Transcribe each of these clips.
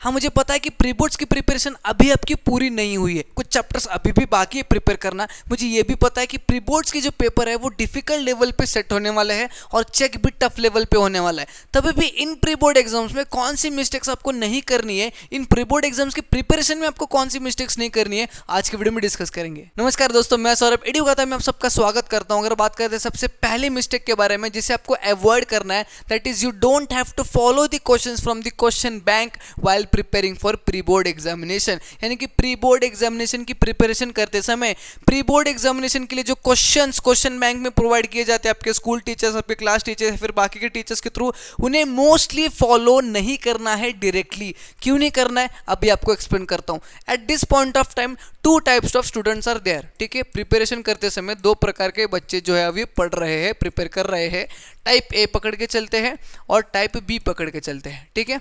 हाँ, मुझे पता है कि प्री बोर्ड्स की प्रिपरेशन अभी आपकी पूरी नहीं हुई है, कुछ चैप्टर्स अभी भी बाकी है प्रिपेयर करना। मुझे ये भी पता है कि प्री बोर्ड्स की जो पेपर है वो डिफिकल्ट लेवल पे सेट होने वाला है और चेक भी टफ लेवल पे होने वाला है। तभी भी इन प्री बोर्ड एग्जाम्स में कौन सी मिस्टेक्स आपको नहीं करनी है, इन प्री बोर्ड एग्जाम्स की प्रिपरेशन में आपको कौन सी मिस्टेक्स नहीं करनी है, आज की वीडियो में डिस्कस करेंगे। नमस्कार दोस्तों, मैं सौरभ एडुगाता में आप सबका स्वागत करता हूँ। अगर बात करते हैं सबसे पहले मिस्टेक के बारे में जिसे आपको अवॉइड करना है, that is you don't have to follow the questions from the question bank while preparing for pre board examination. यानी कि प्री बोर्ड एग्जामिनेशन की प्रिपरेशन करते समय प्री बोर्ड एग्जामिनेशन के लिए जो क्वेश्चन बैंक में प्रोवाइड किए जाते हैं आपके स्कूल टीचर्स, आपके क्लास टीचर्स, फिर बाकी के टीचर्स के थ्रू, उन्हें मोस्टली फॉलो नहीं करना है डायरेक्टली। क्यों नहीं करना है अभी आपको एक्सप्लेन करता हूं। At this point of time two types of students are there. ठीक है, प्रिपरेशन करते समय दो प्रकार के बच्चे जो है अभी पढ़ रहे हैं, प्रिपेयर कर रहे हैं। टाइप ए पकड़ के चलते हैं और टाइप बी पकड़ के चलते हैं। ठीक है,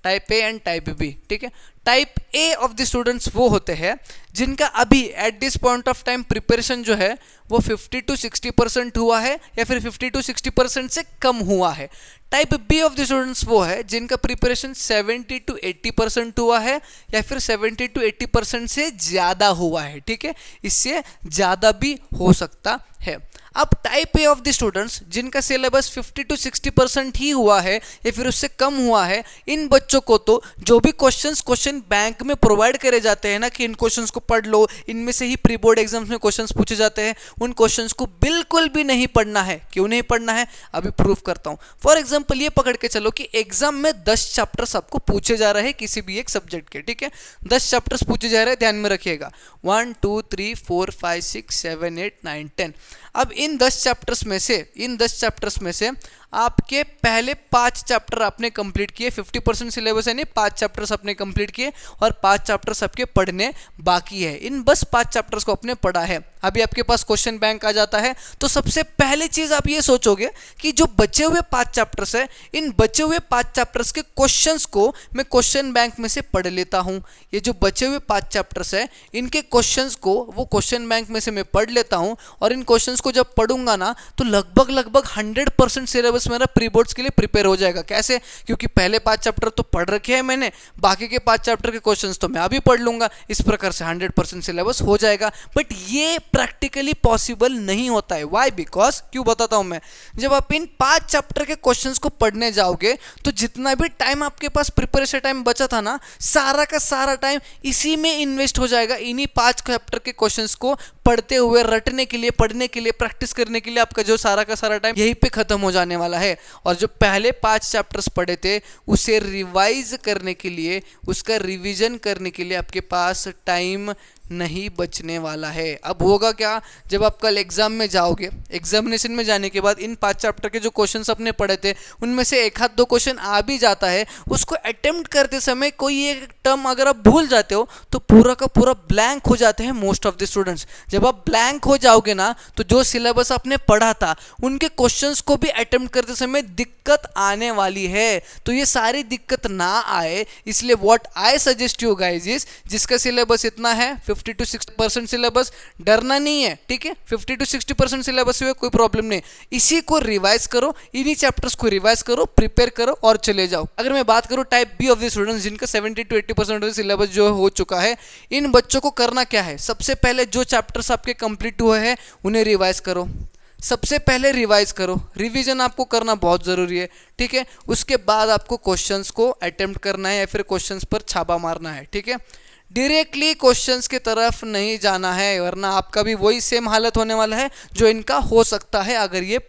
type A and type B. ठीक है, type A of the students वो होते हैं जिनका अभी at this point of time preparation जो है वो 50 to 60% हुआ है या फिर 50 to 60% से कम हुआ है। Type B of the students वो है जिनका प्रिपरेशन 70 to 80% हुआ है या फिर 70 to 80% से ज़्यादा हुआ है। ठीक है, इससे ज़्यादा भी हो सकता है। अब type A of the students जिनका सिलेबस 50 to 60% ही हुआ है या फिर उससे कम हुआ है, इन बच्चों को तो जो भी क्वेश्चन बैंक में प्रोवाइड करे जाते हैं ना कि इन क्वेश्चंस को पढ़ लो, इनमें से ही प्री बोर्ड एग्जाम्स में क्वेश्चंस पूछे जाते हैं, उन क्वेश्चंस को बिल्कुल भी नहीं पढ़ना है। क्यों नहीं पढ़ना है अभी प्रूफ करता हूं। फॉर एग्जाम्पल ये पकड़ के चलो कि एग्जाम में 10 चैप्टर्स आपको पूछे जा रहे हैं किसी भी एक सब्जेक्ट के। ठीक है, 10 चैप्टर्स पूछे जा रहे हैं, ध्यान में रखिएगा। 1 2 3 4 5 6 7 8 9 10। अब इन 10 चैप्टर्स में से आपके पहले 5 चैप्टर आपने कंप्लीट किए, 50% सिलेबस है, नहीं 5 चैप्टर्स आपने कंप्लीट किए और 5 चैप्टर्स आपके पढ़ने बाकी है। इन बस 5 चैप्टर्स को आपने पढ़ा है। अभी आपके पास क्वेश्चन बैंक आ जाता है तो सबसे पहले चीज आप ये सोचोगे कि जो बचे हुए 5 चैप्टर्स है, इन बचे हुए 5 चैप्टर्स के क्वेश्चंस को मैं क्वेश्चन बैंक में से पढ़ लेता हूं। ये जो बचे हुए 5 चैप्टर्स है इनके क्वेश्चंस को वो क्वेश्चन बैंक में से मैं पढ़ लेता हूं और इन क्वेश्चंस को जब पढ़ूंगा ना तो लगभग 100% सिलेबस मेरा प्री बोर्ड्स के लिए प्रिपेयर हो जाएगा। कैसे? क्योंकि पहले 5 चैप्टर तो पढ़ रखे हैं मैंने, बाकी के 5 चैप्टर के क्वेश्चंस तो मैं अभी पढ़ लूंगा। इस प्रकार से 100% सिलेबस हो जाएगा। बट ये प्रैक्टिकली पॉसिबल नहीं होता है। व्हाई? बिकॉज क्यों बताता हूं मैं। जब आप इन 5 चैप्टर के क्वेश्चंस को पढ़ने जाओगे तो जितना भी टाइम आपके पास प्रिपरेशन टाइम बचा था ना, सारा का सारा टाइम इसी में इन्वेस्ट हो जाएगा। इन्हीं 5 चैप्टर के क्वेश्चंस को पढ़ते हुए, रटने के लिए, पढ़ने के लिए, प्रैक्टिस करने के लिए आपका जो सारा का सारा टाइम यहीं पे खत्म हो जाने वाला है। और जो पहले 5 चैप्टर्स पढ़े थे उसे रिवाइज करने के लिए, उसका रिवीजन करने के लिए आपके पास टाइम नहीं बचने वाला है। अब होगा क्या, जब आप कल एग्जाम में जाओगे, एग्जामिनेशन में जाने के बाद इन 5 चैप्टर के जो क्वेश्चंस आपने पढ़े थे उनमें से एक आध दो क्वेश्चन आ भी जाता है, उसको अटेम्प्ट करते समय कोई एक टर्म अगर आप भूल जाते हो तो पूरा का पूरा ब्लैंक हो जाते हैं मोस्ट ऑफ द स्टूडेंट्स। जब आप ब्लैंक हो जाओगे ना तो जो सिलेबस आपने पढ़ा था उनके क्वेश्चंस को भी अटेम्प्ट करते समय दिक्कत आने वाली है। तो ये सारी दिक्कत ना आए इसलिए what I suggest you guys is, जिसका सिलेबस इतना है 50 to 60% सिलेबस, डरना नहीं है। ठीक है, 50 to 60% सिलेबस हुए कोई प्रॉब्लम नहीं, इसी को रिवाइज करो, इन्हीं चैप्टर्स को रिवाइज करो, प्रिपेयर करो और चले जाओ। अगर मैं बात करूं type B of the students जिनका 70 to 80% सिलेबस जो हो चुका है, इन बच्चों को करना क्या है, सबसे पहले जो चैप्टर्स आपके कंप्लीट हुए हैं उन्हें रिवाइज करो। सबसे पहले रिवाइज करो, रिवीजन आपको करना बहुत ज़रूरी है। ठीक है, उसके बाद आपको क्वेश्चंस को अटेम्प्ट करना है या फिर क्वेश्चंस पर छापा मारना है। ठीक है, डायरेक्टली क्वेश्चंस की तरफ नहीं जाना है, वरना आपका भी वही सेम हालत होने वाला है जो इनका हो सकता है अगर ये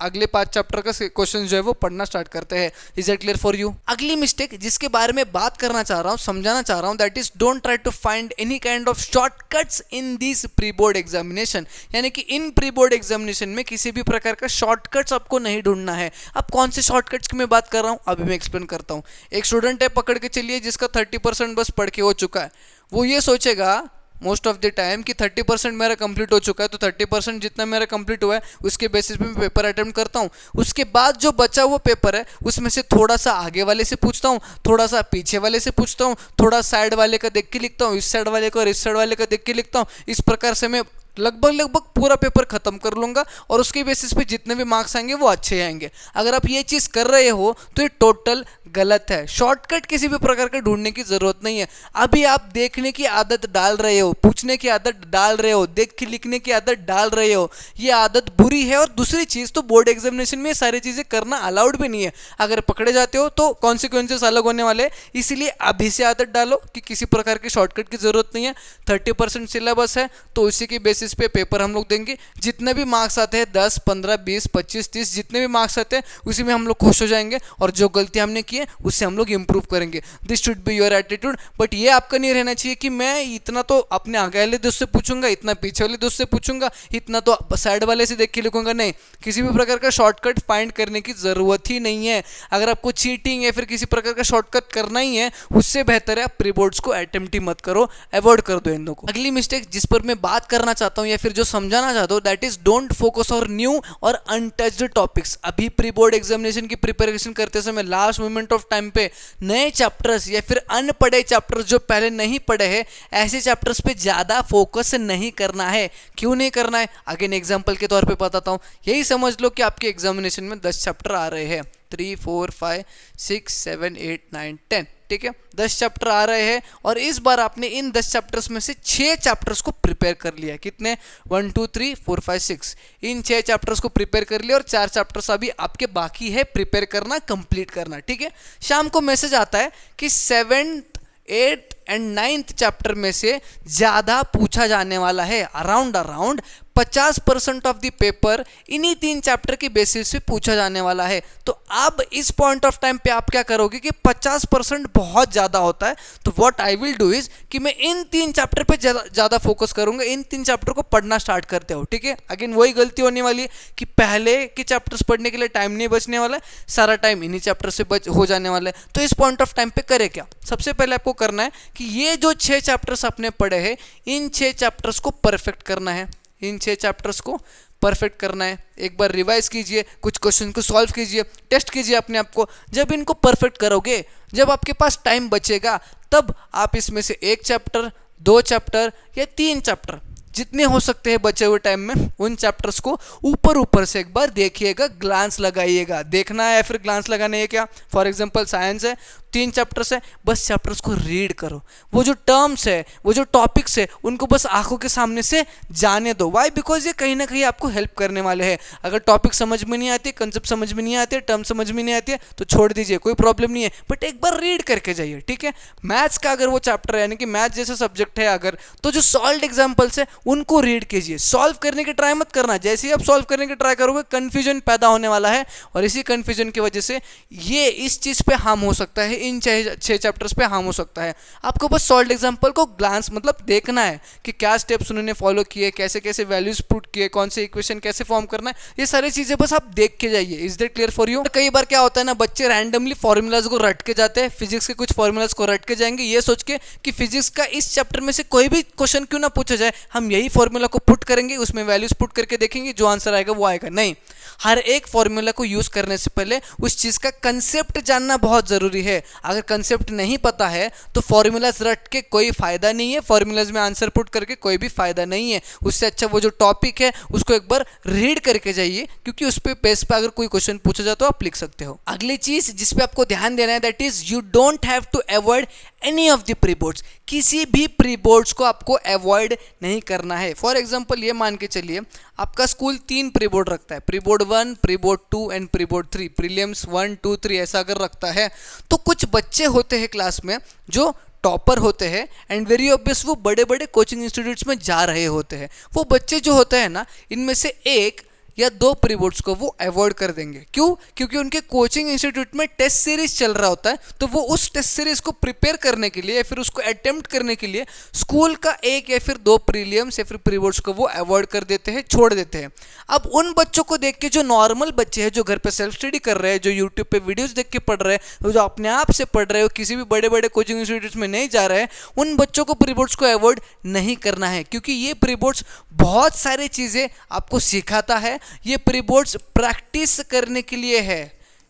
अगले 5 चैप्टर का क्वेश्चन जो है वो पढ़ना स्टार्ट करते हैं। Is it clear for you? अगली मिस्टेक जिसके बारे में बात करना चाह रहा हूँ, समझाना चाह रहा हूँ, that is don't try to find any kind of shortcuts in this pre board examination. यानी कि इन प्री बोर्ड एग्जामिनेशन में किसी भी प्रकार का शॉर्टकट्स आपको नहीं ढूंढना है। अब कौन से शॉर्टकट्स की मैं बात कर रहा हूँ अभी मैं एक्सप्लेन करता हूँ। एक स्टूडेंट है, पकड़ के चलिए, जिसका 30% बस पढ़ के हो चुका है। वो ये सोचेगा मोस्ट ऑफ द टाइम कि 30% मेरा कंप्लीट हो चुका है, तो 30% जितना मेरा कंप्लीट हुआ है उसके बेसिस पे मैं पेपर अटेम्प्ट करता हूँ। उसके बाद जो बचा हुआ पेपर है उसमें से थोड़ा सा आगे वाले से पूछता हूँ, थोड़ा सा पीछे वाले से पूछता हूँ, थोड़ा साइड वाले का देख के लिखता हूँ, इस साइड वाले का और इस साइड वाले का देख के लिखता हूँ। इस प्रकार से मैं लगभग पूरा पेपर खत्म कर लूंगा और उसके बेसिस पे जितने भी मार्क्स आएंगे वो अच्छे आएंगे। अगर आप ये चीज़ कर रहे हो तो ये टोटल गलत है। शॉर्टकट किसी भी प्रकार के ढूंढने की जरूरत नहीं है। अभी आप देखने की आदत डाल रहे हो, पूछने की आदत डाल रहे हो, देख के लिखने की आदत डाल रहे हो, ये आदत बुरी है। और दूसरी चीज़ तो बोर्ड एग्जामिनेशन में ये सारी चीज़ें करना अलाउड भी नहीं है। अगर पकड़े जाते हो तो कॉन्सिक्वेंसेस अलग होने वाले हैं। इसलिए अभी से आदत डालो कि किसी प्रकार की शॉर्टकट की जरूरत नहीं है। 30% सिलेबस है तो उसी के बेसिस पे पेपर हम लोग देंगे। जितने भी मार्क्स आते हैं 10, 15, 20, 25, 30 जितने भी मार्क्स आते हैं उसी में हम लोग खुश हो जाएंगे और जो गलती हमने की है उससे हम लोग इंप्रूव करेंगे। This should be your attitude. But ये आपका नहीं रहना चाहिए कि मैं इतना तो अपने आगे वाले दोस्त से पूछूंगा, इतना पीछे वाले दोस्त से पूछूंगा, इतना तो साइड वाले से देख के लिखूंगा। नहीं, किसी भी प्रकार का शॉर्टकट फाइंड करने की जरूरत ही नहीं है। अगर आपको चीटिंग या फिर किसी प्रकार का शॉर्टकट करना ही है उससे बेहतर है आप प्री बोर्ड्स को अटेम्प्ट ही मत करो, अवॉइड कर दो इन दोनों को। अगली मिस्टेक जिस पर मैं बात करना चाहता हूँ या फिर जो समझाना चाहता हूँ that is don't focus on new और अनटच्ड टॉपिक्स। अभी प्री बोर्ड एग्जामिनेशन की प्रिपरेशन करते समय लास्ट मोमेंट ऑफ टाइम पे नए चैप्टर्स या फिर अनपढ़े चैप्टर्स जो पहले नहीं पढ़े हैं ऐसे चैप्टर्स पे ज़्यादा फोकस नहीं करना है। क्यों नहीं करना है? अगेन एग्जांपल के तौर पे बताता हूँ। यही समझ लो कि आपके एग्जामिनेशन में 10 चैप्टर आ रहे हैं, 3, 4, 5, 6, 7, 8, 9, 10, ठीक है, 10 चैप्टर आ रहे हैं और इस बार आपने इन 10 चैप्टर्स में से 6 चैप्टर्स को प्रिपेयर कर लिया। कितने? 1, 2, 3, 4, 5, 6। इन 6 चैप्टर्स को प्रिपेयर कर लिया और 4 चैप्टर्स अभी आपके बाकी है प्रिपेयर करना, कंप्लीट करना, ठीक है। शाम को मैसेज आता है कि 7th, 8th and 9th chapter में से ज़्यादा पूछा जाने वाला है। अराउंड 50% ऑफ द पेपर इन्हीं 3 चैप्टर के बेसिस पे पूछा जाने वाला है। तो अब इस पॉइंट ऑफ टाइम पे आप क्या करोगे कि 50% बहुत ज़्यादा होता है। तो what I will do is कि मैं इन 3 चैप्टर पे ज़्यादा फोकस करूंगा, इन 3 चैप्टर को पढ़ना स्टार्ट करते हो, ठीक है। अगेन वही गलती होने वाली है कि पहले के चैप्टर्स पढ़ने के लिए टाइम नहीं बचने वाला है, सारा टाइम इन्हीं चैप्टर से हो जाने वाला है। तो इस पॉइंट ऑफ टाइम पे करे क्या? सबसे पहले आपको करना है कि ये जो 6 चैप्टर्स आपने पढ़े हैं इन 6 चैप्टर्स को परफेक्ट करना है। इन 6 चैप्टर्स को परफेक्ट करना है। एक बार रिवाइज कीजिए, कुछ क्वेश्चन को सॉल्व कीजिए, टेस्ट कीजिए अपने आप को। जब इनको परफेक्ट करोगे, जब आपके पास टाइम बचेगा, तब आप इसमें से 1 चैप्टर, 2 चैप्टर या 3 चैप्टर जितने हो सकते हैं बचे हुए टाइम में उन चैप्टर्स को ऊपर से एक बार देखिएगा, ग्लांस लगाइएगा। देखना है या फिर ग्लांस लगाना है क्या? फॉर एग्जांपल साइंस है, 3 चैप्टर्स है, बस चैप्टर्स को रीड करो। वो जो टर्म्स है, वो जो टॉपिक्स है, उनको बस आंखों के सामने से जाने दो। वाई? बिकॉज ये कहीं ना कहीं आपको हेल्प करने वाले हैं। अगर टॉपिक समझ में नहीं आती, कंसेप्ट समझ में नहीं आते, टर्म समझ में नहीं आती है तो छोड़ दीजिए, कोई प्रॉब्लम नहीं है, बट एक बार रीड करके जाइए, ठीक है। मैथ्स का अगर वो चैप्टर है, यानी कि मैथ्स जैसा सब्जेक्ट है अगर, तो जो सॉल्व्ड एग्जाम्पल्स है उनको रीड कीजिए। सॉल्व करने की ट्राई मत करना। जैसे ही आप सॉल्व करने की ट्राई करोगे कंफ्यूजन पैदा होने वाला है और इसी कंफ्यूजन की वजह से ये इस चीज पे हार्म हो सकता है, इन 6 चैप्टर्स पे हार्म हो सकता है। आपको बस सॉल्व्ड एग्जांपल को ग्लांस मतलब देखना है कि क्या स्टेप्स उन्होंने फॉलो किए, कैसे कैसे वैल्यूज पुट किए, कौन से इक्वेशन कैसे फॉर्म करना है, ये सारी चीजें बस आप देख के जाइए। Is that clear for you? कई बार क्या होता है ना, बच्चे रैंडमली फॉर्मूलाज को रट के जाते हैं, फिजिक्स के कुछ फॉर्मूलाज को रट के जाएंगे ये सोच के कि फिजिक्स का इस चैप्टर में से कोई भी क्वेश्चन क्यों ना पूछा जाए, हम यही फॉर्मूला को पुट करेंगे, उसमें वैल्यूज पुट करके देखेंगे, जो आंसर आएगा वो आएगा। नहीं, हर एक फॉर्मूला को यूज करने से पहले उस चीज का कंसेप्ट जानना बहुत जरूरी है। अगर कंसेप्ट नहीं पता है तो फॉर्मूलाज रट के कोई फायदा नहीं है, फॉर्मूलाज में आंसर पुट करके कोई भी फायदा नहीं है। उससे अच्छा वो जो टॉपिक है उसको एक बार रीड करके जाइए, क्योंकि उस पे बेस पे अगर कोई क्वेश्चन पूछा जाए तो आप लिख सकते हो। अगली चीज जिस पे आपको ध्यान देना है that is you don't have to avoid any of the pre boards. किसी भी प्री बोर्ड्स को आपको अवॉइड नहीं करना है। फॉर एग्जांपल ये मान के चलिए आपका स्कूल 3 प्री बोर्ड रखता है, pre board 1, pre board 2 and pre board 3, prelims 1, 2, 3 ऐसा अगर रखता है, तो कुछ बच्चे होते हैं क्लास में जो टॉपर होते हैं एंड वेरी ऑब्वियस वो बड़े बड़े कोचिंग इंस्टीट्यूट्स में जा रहे होते हैं। वो बच्चे जो होते हैं ना, इनमें से 1 या 2 प्री बोर्ड्स को वो अवॉइड कर देंगे। क्यों? क्योंकि उनके कोचिंग इंस्टीट्यूट में टेस्ट सीरीज चल रहा होता है, तो वो उस टेस्ट सीरीज को प्रिपेयर करने के लिए या फिर उसको अटेम्प्ट करने के लिए स्कूल का 1 या फिर 2 प्रीलिम्स या फिर प्री बोर्ड्स को वो अवॉइड कर देते हैं, छोड़ देते हैं। अब उन बच्चों को देख के जो नॉर्मल बच्चे हैं, जो घर पे सेल्फ स्टडी कर रहे हैं, जो यूट्यूब पे वीडियोस देख के पढ़ रहे हैं, जो अपने आप से पढ़ रहे हो, किसी भी बड़े बड़े कोचिंग इंस्टीट्यूट में नहीं जा रहे हैं, उन बच्चों को प्री बोर्ड्स को अवॉइड नहीं करना है। क्योंकि ये प्री बोर्ड्स बहुत सारी चीज़ें आपको सिखाता है। ये प्री बोर्ड्स प्रैक्टिस करने के लिए है।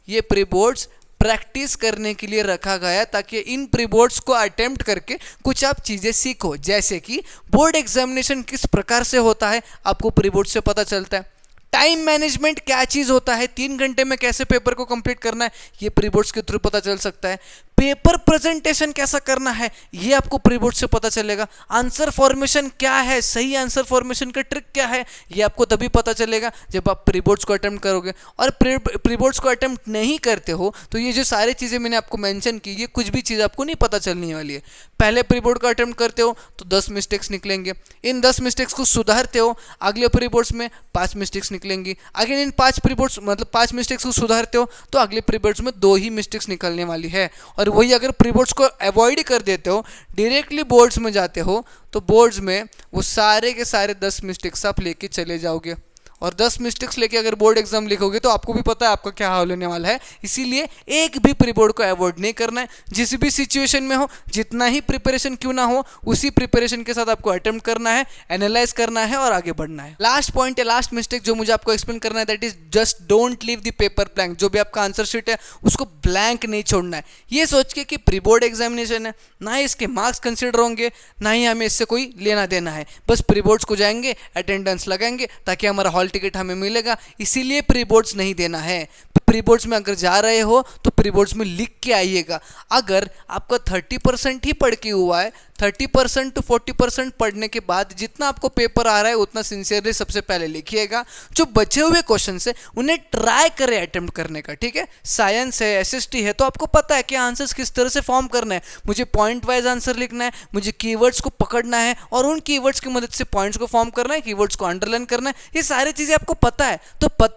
ये प्री बोर्ड्स प्रैक्टिस करने के लिए रखा गया है, ताकि इन प्री बोर्ड्स को अटेम्प्ट करके कुछ आप चीज़ें सीखो। जैसे कि बोर्ड एग्जामिनेशन किस प्रकार से होता है आपको प्री बोर्ड से पता चलता है। टाइम मैनेजमेंट क्या चीज़ होता है, 3 घंटे में कैसे पेपर को कंप्लीट करना है ये प्री बोर्ड्स के थ्रू पता चल सकता है। पेपर प्रेजेंटेशन कैसा करना है ये आपको प्री बोर्ड से पता चलेगा। आंसर फॉर्मेशन क्या है, सही आंसर फॉर्मेशन का ट्रिक क्या है ये आपको तभी पता चलेगा जब आप प्री बोर्ड्स को अटेम्प्ट करोगे। और प्री बोर्ड्स को अटेम्प्ट नहीं करते हो तो ये जो सारी चीज़ें मैंने आपको मेंशन की, ये कुछ भी चीज़ आपको नहीं पता चलने वाली है। पहले प्री बोर्ड का अटेम्प्ट करते हो तो 10 मिस्टेक्स निकलेंगे, इन 10 मिस्टेक्स को सुधारते हो अगले प्री बोर्ड्स में 5 मिस्टेक्स निकलेंगी, अगेन इन 5 प्री बोर्ड्स मतलब 5 मिस्टेक्स को सुधारते हो तो अगले प्री बोर्ड्स में 2 ही मिस्टेक्स निकलने वाली है। और वही अगर प्री बोर्ड्स को अवॉइड कर देते हो, डायरेक्टली बोर्ड्स में जाते हो, तो बोर्ड्स में वो सारे के सारे 10 मिस्टेक्स आप लेके चले जाओगे। और 10 मिस्टेक्स लेके अगर बोर्ड एग्जाम लिखोगे तो आपको भी पता है आपका क्या हाल होने वाला है। इसीलिए एक भी प्री बोर्ड को अवॉइड नहीं करना है। जिस भी सिचुएशन में हो, जितना ही प्रिपरेशन क्यों ना हो, उसी प्रिपरेशन के साथ आपको अटेम्प्ट करना है, एनालाइज करना है और आगे बढ़ना है। लास्ट पॉइंट या लास्ट मिस्टेक जो मुझे आपको एक्सप्लेन करना है, that is just don't leave the paper blank. जो भी आपका आंसर शीट है उसको ब्लैंक नहीं छोड़ना है, ये सोच के कि प्री बोर्ड एग्जामिनेशन है, ना ही इसके मार्क्स कंसिडर होंगे, ना ही हमें इससे कोई लेना देना है। बस प्री बोर्ड्स को जाएंगे, अटेंडेंस लगाएंगे ताकि हमारा हॉल टिकट हमें मिलेगा, इसीलिए प्री बोर्ड्स नहीं देना है। प्री बोर्ड्स में अगर जा रहे हो तो प्री बोर्ड्स में लिख के आइएगा। अगर आपका 30% ही पढ़ के हुआ है, 30% to 40% पढ़ने के बाद जितना आपको पेपर आ रहा है उतना सिंसियरली सबसे पहले लिखिएगा। जो बचे हुए क्वेश्चन है उन्हें ट्राई करें अटेम्प्ट करने का, ठीक है। साइंस है, एसएसटी है, तो आपको पता है कि आंसर्स किस तरह से फॉर्म करना है। मुझे पॉइंट वाइज आंसर लिखना है, मुझे कीवर्ड्स को पकड़ना है और उन कीवर्ड्स की मदद से पॉइंट्स को फॉर्म करना है, कीवर्ड्स को अंडरलाइन करना है। ये सारी चीज़ें आपको पता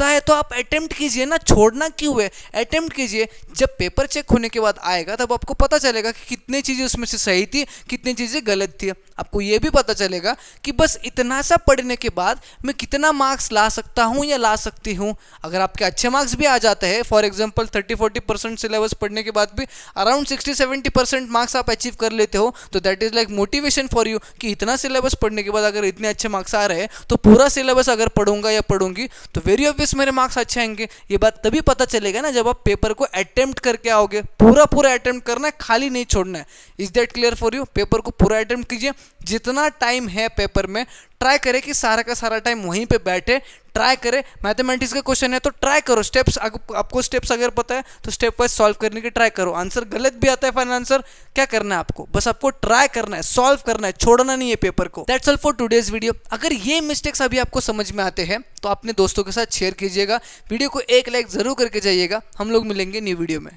है, तो आप अटेम्प्ट कीजिए ना, छोड़ना क्यों है, अटेम्प्ट कीजिए। जब पेपर चेक होने के बाद आएगा तब आपको पता चलेगा कि कितनी चीज़ें उसमें से सही थी, कितनी चीज़ें गलत थी। आपको यह भी पता चलेगा कि बस इतना सा पढ़ने के बाद मैं कितना मार्क्स ला सकता हूं या ला सकती हूं। अगर आपके अच्छे मार्क्स भी आ जाते हैं, फॉर एग्जांपल 30-40% सिलेबस पढ़ने के बाद भी अराउंड 60-70% मार्क्स आप अचीव कर लेते हो, तो that is like motivation for you कि इतना सिलेबस पढ़ने के बाद अगर इतने अच्छे मार्क्स आ रहे हैं तो पूरा सिलेबस अगर पढ़ूंगा या पढ़ूंगी तो वेरी ऑब्वियस मेरे मार्क्स अच्छे आएंगे। ये बात तभी पता चलेगा ना जब आप पेपर को अटेम्प्ट करके आओगे। पूरा अटेम्प्ट करना है, खाली नहीं छोड़ना है। Is that clear for you? Paper को पूरा अटेम्प्ट कीजिए, जितना टाइम है पेपर में ट्राई करें कि सारा का सारा टाइम वहीं पे बैठे, ट्राई करें। मैथमेटिक्स का क्वेश्चन है तो ट्राई करो, स्टेप्स आपको स्टेप्स अगर पता है तो स्टेप वाइज सॉल्व करने की ट्राई करो। आंसर गलत भी आता है फाइनल आंसर, क्या करना है आपको, बस आपको ट्राई करना है, सॉल्व करना है, छोड़ना नहीं है पेपर को। That's all for today's video. अगर ये मिस्टेक्स अभी आपको समझ में आते हैं तो अपने दोस्तों के साथ शेयर कीजिएगा, वीडियो को एक लाइक जरूर करके जाइएगा। हम लोग मिलेंगे न्यू वीडियो में।